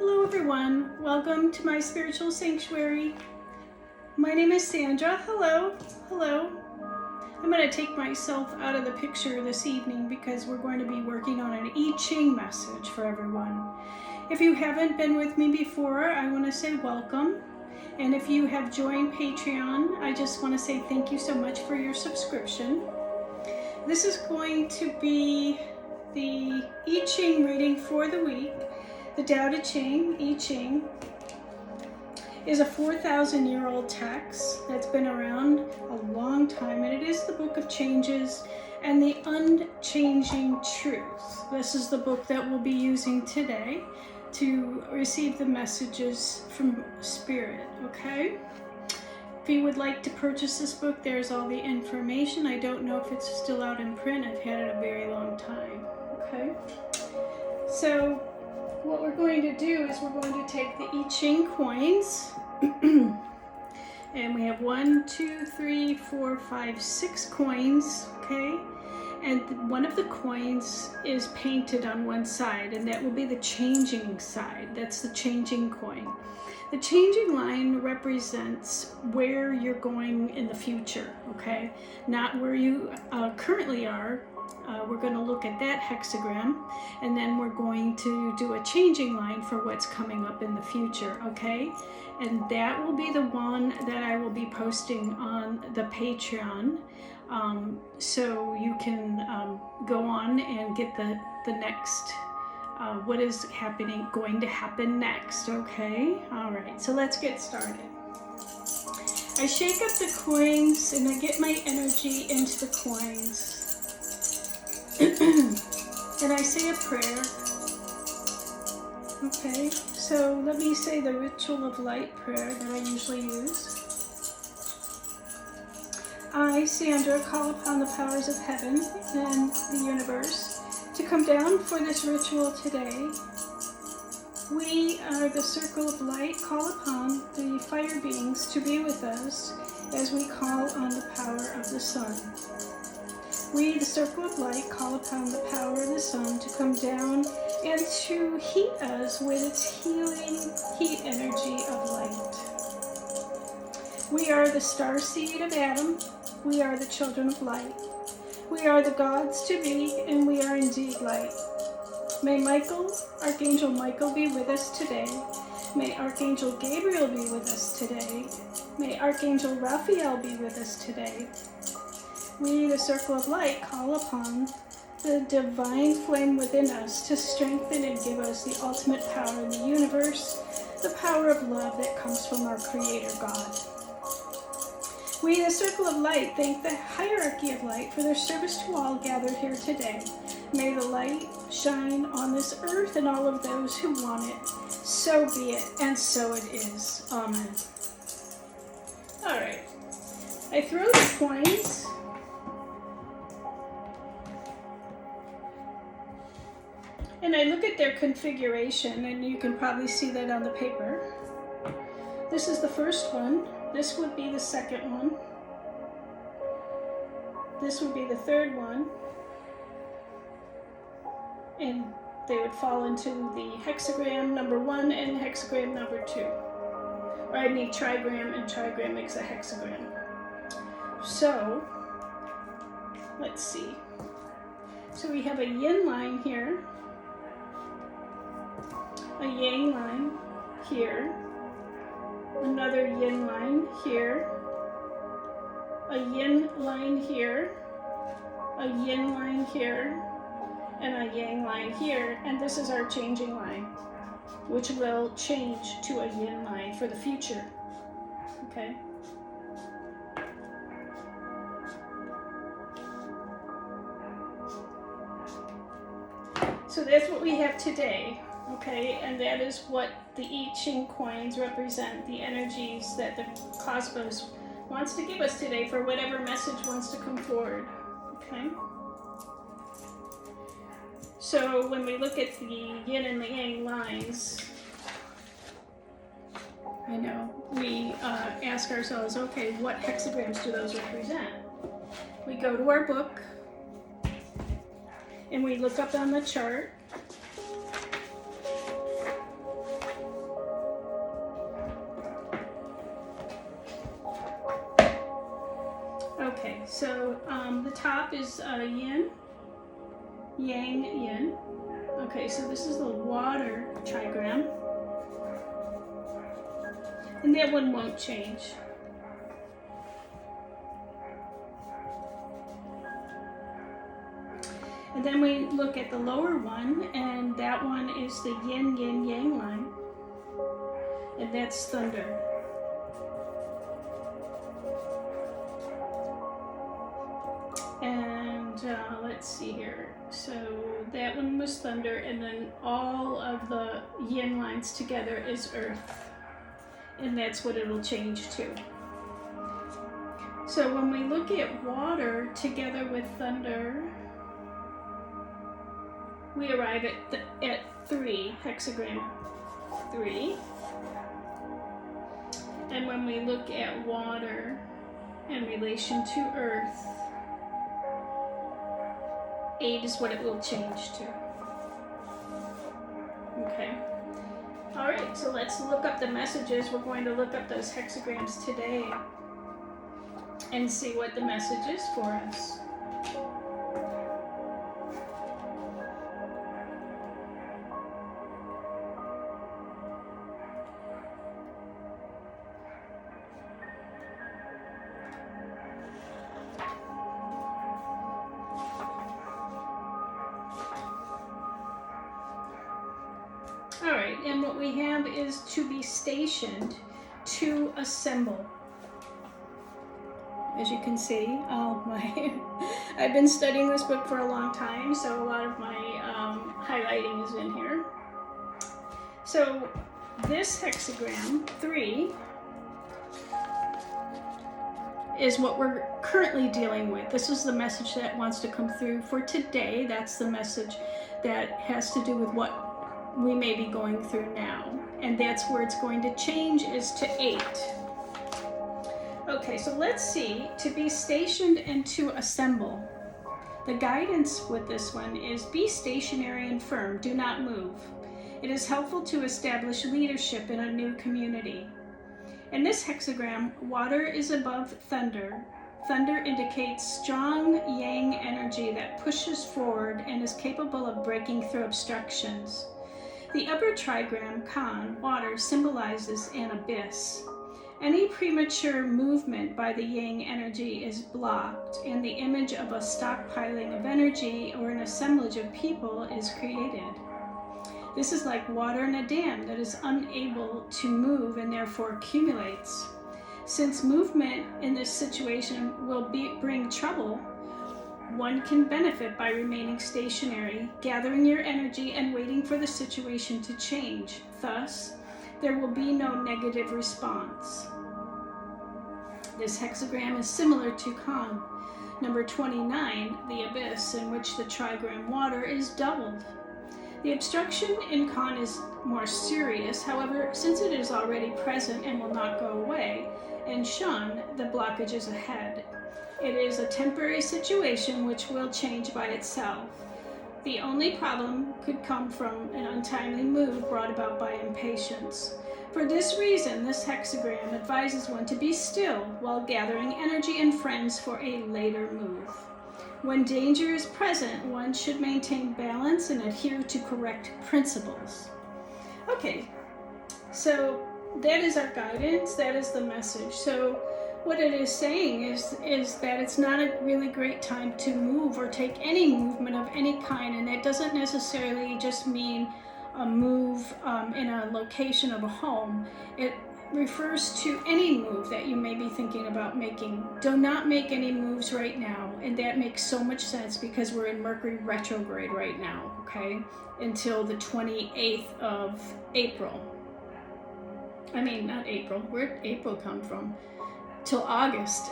Hello everyone, welcome to my spiritual sanctuary. My name is Sandra. Hello. I'm going to take myself out of the picture this evening because we're going to be working on an I-Ching message for everyone. If you haven't been with me before, I want to say welcome. And if you have joined Patreon, I just want to say thank you so much for your subscription. This is going to be the I-Ching reading for the week. The Tao Te Ching, I-Ching, is a 4,000-year-old text that's been around a long time, and it is the book of changes and the unchanging truth. This is the book that we'll be using today to receive the messages from Spirit, okay? If you would like to purchase this book, there's all the information. I don't know if it's still out in print. I've had it a very long time, okay? So what we're going to do is we're going to take the I-Ching coins, and we have 1, 2, 3, 4, 5, 6 coins, okay? And one of the coins is painted on one side, and that will be the changing side. That's the changing coin. The changing line represents where you're going in the future, okay? Not where you currently are. We're going to look at that hexagram, and then we're going to do a changing line for what's coming up in the future, okay? And that will be the one that I will be posting on the Patreon, so you can go on and get the next, what is going to happen next, okay? All right, so let's get started. I shake up the coins and I get my energy into the coins. And I say a prayer. Okay, so let me say the ritual of light prayer that I usually use. I, Sandra, call upon the powers of heaven and the universe to come down for this ritual today. We are the circle of light, call upon the fire beings to be with us as we call on the power of the sun. We, the circle of light, call upon the power of the sun to come down and to heat us with its healing heat energy of light. We are the star seed of Adam. We are the children of light. We are the gods to be, and we are indeed light. May Michael, Archangel Michael, be with us today. May Archangel Gabriel be with us today. May Archangel Raphael be with us today. We, the circle of light, call upon the divine flame within us to strengthen and give us the ultimate power in the universe, the power of love that comes from our Creator God. We, the circle of light, thank the hierarchy of light for their service to all gathered here today. May the light shine on this earth and all of those who want it. So be it, and so it is. Amen. All right. I throw the coins. And I look at their configuration, and you can probably see that on the paper. This is the first one. This would be the second one. This would be the third one. And they would fall into the hexagram number 1 and hexagram number 2. Or I mean trigram, and trigram makes a hexagram. So, let's see. So we have a yin line here, a yang line here, another yin line here, a yin line here, a yin line here, and a yang line here, and this is our changing line, which will change to a yin line for the future, okay? So that's what we have today. Okay, and that is what the I-Ching coins represent, the energies that the cosmos wants to give us today for whatever message wants to come forward, okay? So when we look at the yin and the yang lines, I know, we ask ourselves, okay, what hexagrams do those represent? We go to our book, and we look up on the chart, so the top is yin, yang, yin. Okay, so this is the water trigram. And that one won't change. And then we look at the lower one, and that one is the yin, yin, yang line. And that's thunder. And let's see here. So that one was thunder, and then all of the yin lines together is earth. And that's what it'll change to. So when we look at water together with thunder, we arrive at 3, hexagram 3. And when we look at water in relation to earth, 8 is what it will change to. Okay. All right, so let's look up the messages. We're going to look up those hexagrams today and see what the message is for us. All right, and what we have is to be stationed, to assemble. As you can see, I've been studying this book for a long time, so a lot of my highlighting is in here. So this hexagram 3 is what we're currently dealing with. This is the message that wants to come through for today. That's the message that has to do with what we may be going through now, and that's where it's going to change, is to 8. Okay, so let's see. To be stationed and to assemble. The guidance with this one is be stationary and firm, do not move. It is helpful to establish leadership in a new community. In this hexagram, water is above thunder. Thunder indicates strong yang energy that pushes forward and is capable of breaking through obstructions. The upper trigram, Kan, water, symbolizes an abyss. Any premature movement by the yang energy is blocked, and the image of a stockpiling of energy or an assemblage of people is created. This is like water in a dam that is unable to move and therefore accumulates. Since movement in this situation will bring trouble, one can benefit by remaining stationary, gathering your energy and waiting for the situation to change. Thus, there will be no negative response. This hexagram is similar to Kan, number 29, the abyss, in which the trigram water is doubled. The obstruction in Kan is more serious, however, since it is already present and will not go away. In Shun, the blockage is ahead. It is a temporary situation which will change by itself. The only problem could come from an untimely mood brought about by impatience. For this reason, this hexagram advises one to be still while gathering energy and friends for a later move. When danger is present, one should maintain balance and adhere to correct principles. Okay, so that is our guidance, that is the message. So what it is saying is that it's not a really great time to move or take any movement of any kind, and that doesn't necessarily just mean a move in a location of a home. It refers to any move that you may be thinking about making. Do not make any moves right now, and that makes so much sense because we're in Mercury retrograde right now, okay, until the 28th of April. I mean, not April. Where'd April come from? Till August.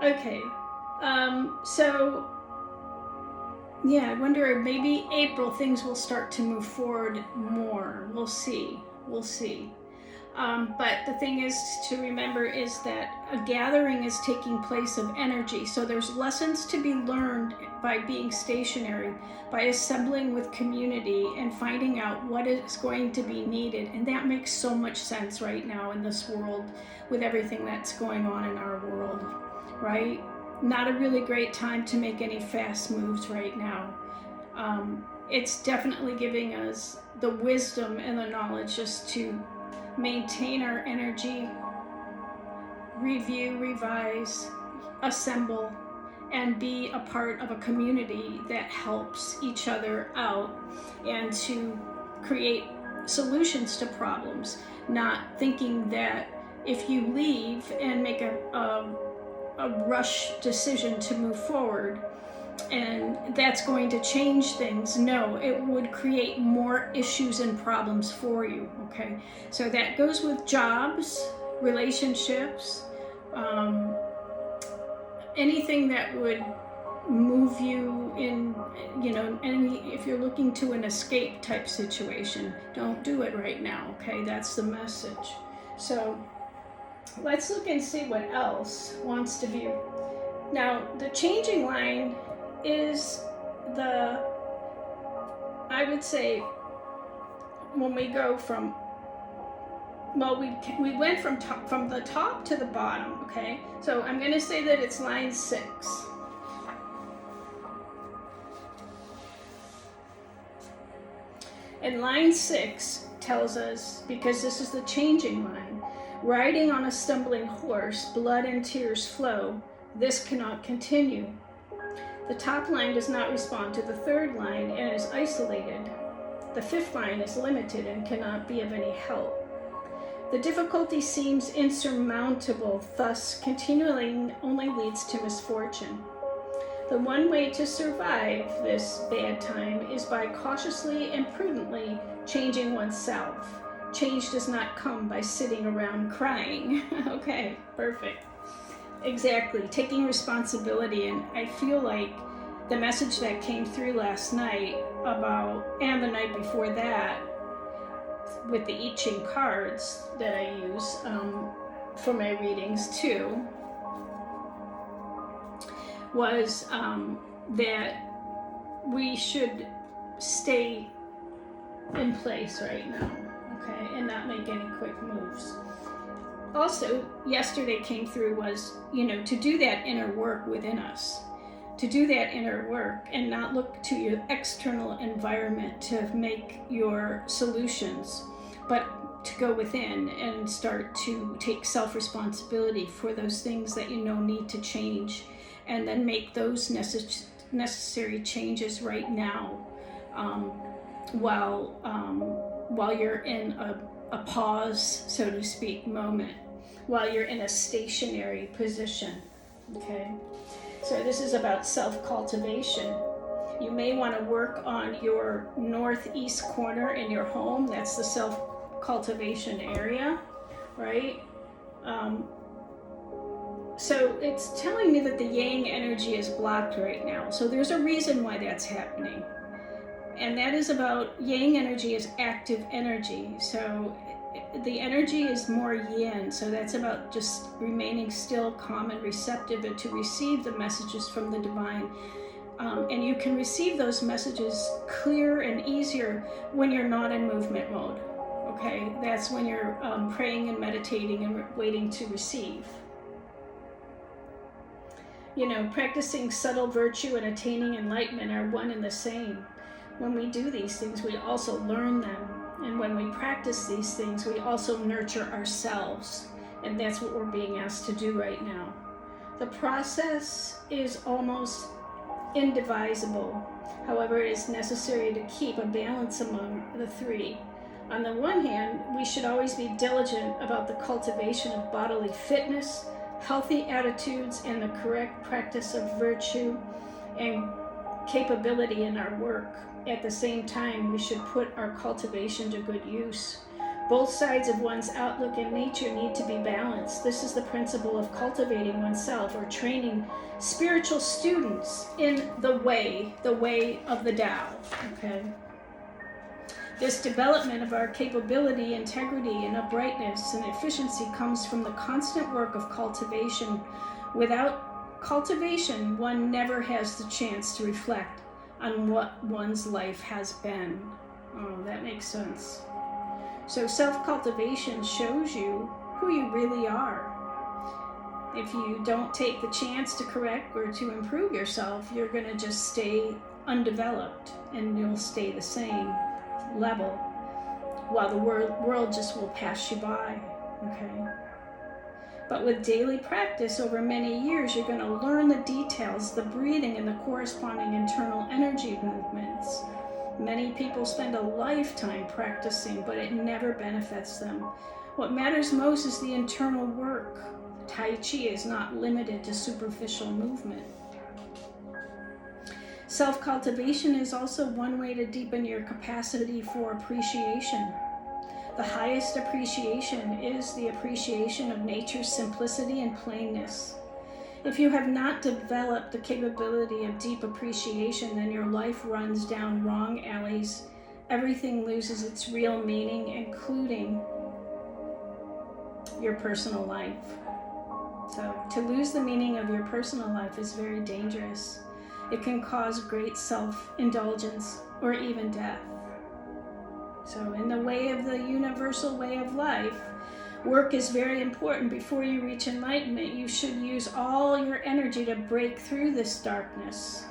Okay, so yeah, I wonder, maybe April things will start to move forward more. We'll see. But the thing is to remember is that a gathering is taking place of energy. So there's lessons to be learned by being stationary, by assembling with community and finding out what is going to be needed. And that makes so much sense right now in this world with everything that's going on in our world. right? Not a really great time to make any fast moves right now. It's definitely giving us the wisdom and the knowledge just to maintain our energy, review, revise, assemble, and be a part of a community that helps each other out and to create solutions to problems, not thinking that if you leave and make a rush decision to move forward and that's going to change things. No, it would create more issues and problems for you, okay? So that goes with jobs, relationships, anything that would move you in, if you're looking to an escape type situation, don't do it right now, okay? That's the message. So let's look and see what else wants to view. Now, the changing line is I would say, when we go from, we went from the top to the bottom, okay? So I'm going to say that it's line 6. And line 6 tells us, because this is the changing line, riding on a stumbling horse, blood and tears flow. This cannot continue. The top line does not respond to the third line and is isolated. The fifth line is limited and cannot be of any help. The difficulty seems insurmountable, thus continuing only leads to misfortune. The one way to survive this bad time is by cautiously and prudently changing oneself. Change does not come by sitting around crying. Okay, perfect. Exactly, taking responsibility. And I feel like the message that came through last night and the night before that, with the I-Ching cards that I use for my readings too, was that we should stay in place right now, okay, and not make any quick moves. Also, yesterday came through was, to do that inner work within us, to do that inner work and not look to your external environment to make your solutions, but to go within and start to take self-responsibility for those things that need to change, and then make those necessary changes right now, while you're in a pause, so to speak, moment, while you're in a stationary position, okay? So this is about self-cultivation. You may want to work on your northeast corner in your home. That's the self-cultivation area, right? So it's telling me that the yang energy is blocked right now. So there's a reason why that's happening. And that is about, yang energy is active energy. So the energy is more yin. So that's about just remaining still, calm, and receptive, and to receive the messages from the divine. And you can receive those messages clearer and easier when you're not in movement mode. Okay, that's when you're praying and meditating and waiting to receive. Practicing subtle virtue and attaining enlightenment are one and the same. When we do these things, we also learn them. And when we practice these things, we also nurture ourselves. And that's what we're being asked to do right now. The process is almost indivisible. However, it is necessary to keep a balance among the three. On the one hand, we should always be diligent about the cultivation of bodily fitness, healthy attitudes, and the correct practice of virtue and capability in our work. At the same time, we should put our cultivation to good use. Both sides of one's outlook and nature need to be balanced. This is the principle of cultivating oneself, or training spiritual students in the way of the Tao, okay? This development of our capability, integrity, and uprightness and efficiency comes from the constant work of cultivation. Without cultivation, one never has the chance to reflect on what one's life has been. Oh, that makes sense. So self-cultivation shows you who you really are. If you don't take the chance to correct or to improve yourself, you're going to just stay undeveloped and you'll stay the same level while the world just will pass you by, okay? But with daily practice over many years, you're going to learn the details, the breathing, and the corresponding internal energy movements. Many people spend a lifetime practicing, but it never benefits them. What matters most is the internal work. Tai Chi is not limited to superficial movement. Self-cultivation is also one way to deepen your capacity for appreciation. The highest appreciation is the appreciation of nature's simplicity and plainness. If you have not developed the capability of deep appreciation, then your life runs down wrong alleys. Everything loses its real meaning, including your personal life. So to lose the meaning of your personal life is very dangerous. It can cause great self-indulgence or even death. So in the way of the universal way of life, work is very important. Before you reach enlightenment, you should use all your energy to break through this darkness.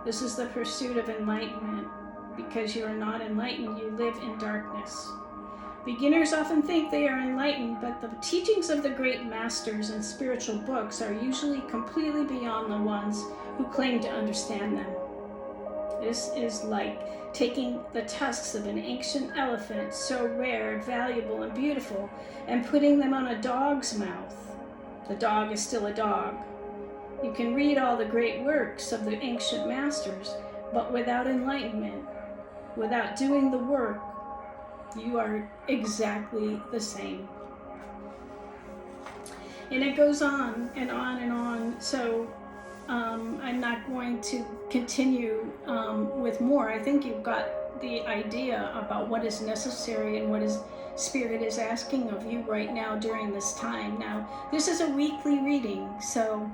This is the pursuit of enlightenment. Because you are not enlightened, you live in darkness. Beginners often think they are enlightened, but the teachings of the great masters and spiritual books are usually completely beyond the ones who claim to understand them. This is like taking the tusks of an ancient elephant, so rare, valuable, and beautiful, and putting them on a dog's mouth. The dog is still a dog. You can read all the great works of the ancient masters, but without enlightenment, without doing the work, you are exactly the same. And it goes on and on and on. So I'm not going to continue with more. I think you've got the idea about what is necessary and what is Spirit is asking of you right now during this time. Now, this is a weekly reading, so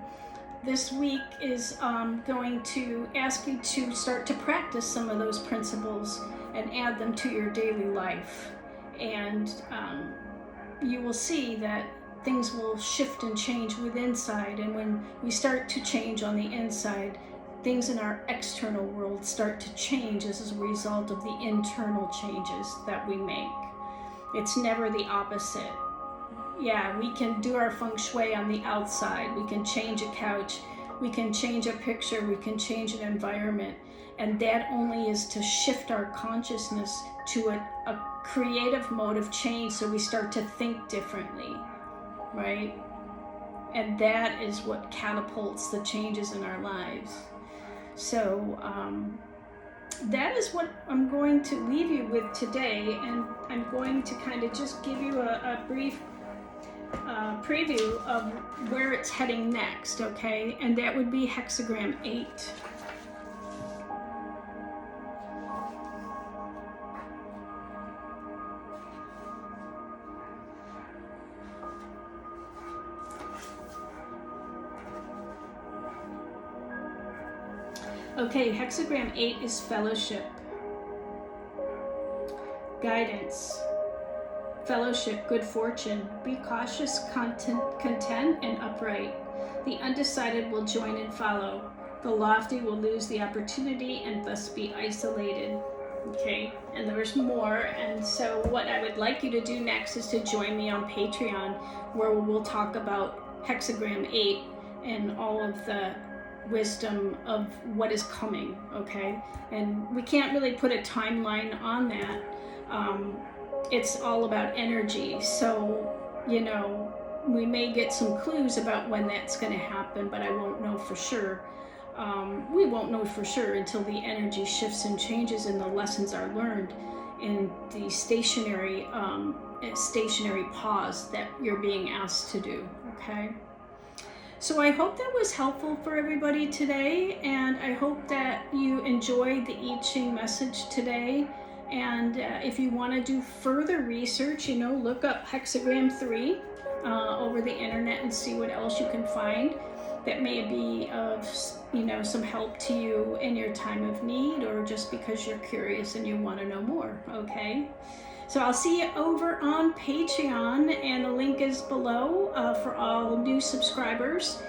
this week is going to ask you to start to practice some of those principles and add them to your daily life. And you will see that things will shift and change within inside. And when we start to change on the inside, things in our external world start to change as a result of the internal changes that we make. It's never the opposite. Yeah, we can do our Feng Shui on the outside. We can change a couch. We can change a picture. We can change an environment. And that only is to shift our consciousness to a creative mode of change, so we start to think differently, right? And that is what catapults the changes in our lives. So that is what I'm going to leave you with today, and I'm going to kind of just give you a brief preview of where it's heading next, okay? And that would be Hexagram 8. Okay, Hexagram 8 is fellowship, guidance, fellowship, good fortune. Be cautious, content, and upright. The undecided will join and follow. The lofty will lose the opportunity and thus be isolated. Okay, and there's more. And so what I would like you to do next is to join me on Patreon, where we'll talk about Hexagram 8 and all of the wisdom of what is coming, okay? And we can't really put a timeline on that. It's all about energy. So, you know, we may get some clues about when that's going to happen, but I won't know for sure. We won't know for sure until the energy shifts and changes and the lessons are learned in the stationary pause that you're being asked to do, okay? So I hope that was helpful for everybody today, and I hope that you enjoyed the I-Ching message today. And if you want to do further research, you know, look up Hexagram 3 over the internet and see what else you can find. that may be of, you know, some help to you in your time of need, or just because you're curious and you want to know more, okay? So I'll see you over on Patreon, and the link is below for all new subscribers.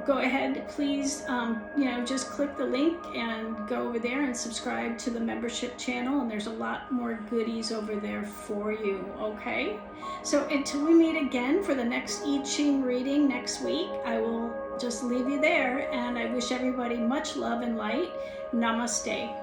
Go ahead, please, you know, just click the link and go over there and subscribe to the membership channel, and there's a lot more goodies over there for you, okay? So until we meet again for the next I-Ching reading next week, I will just leave you there, and I wish everybody much love and light. Namaste.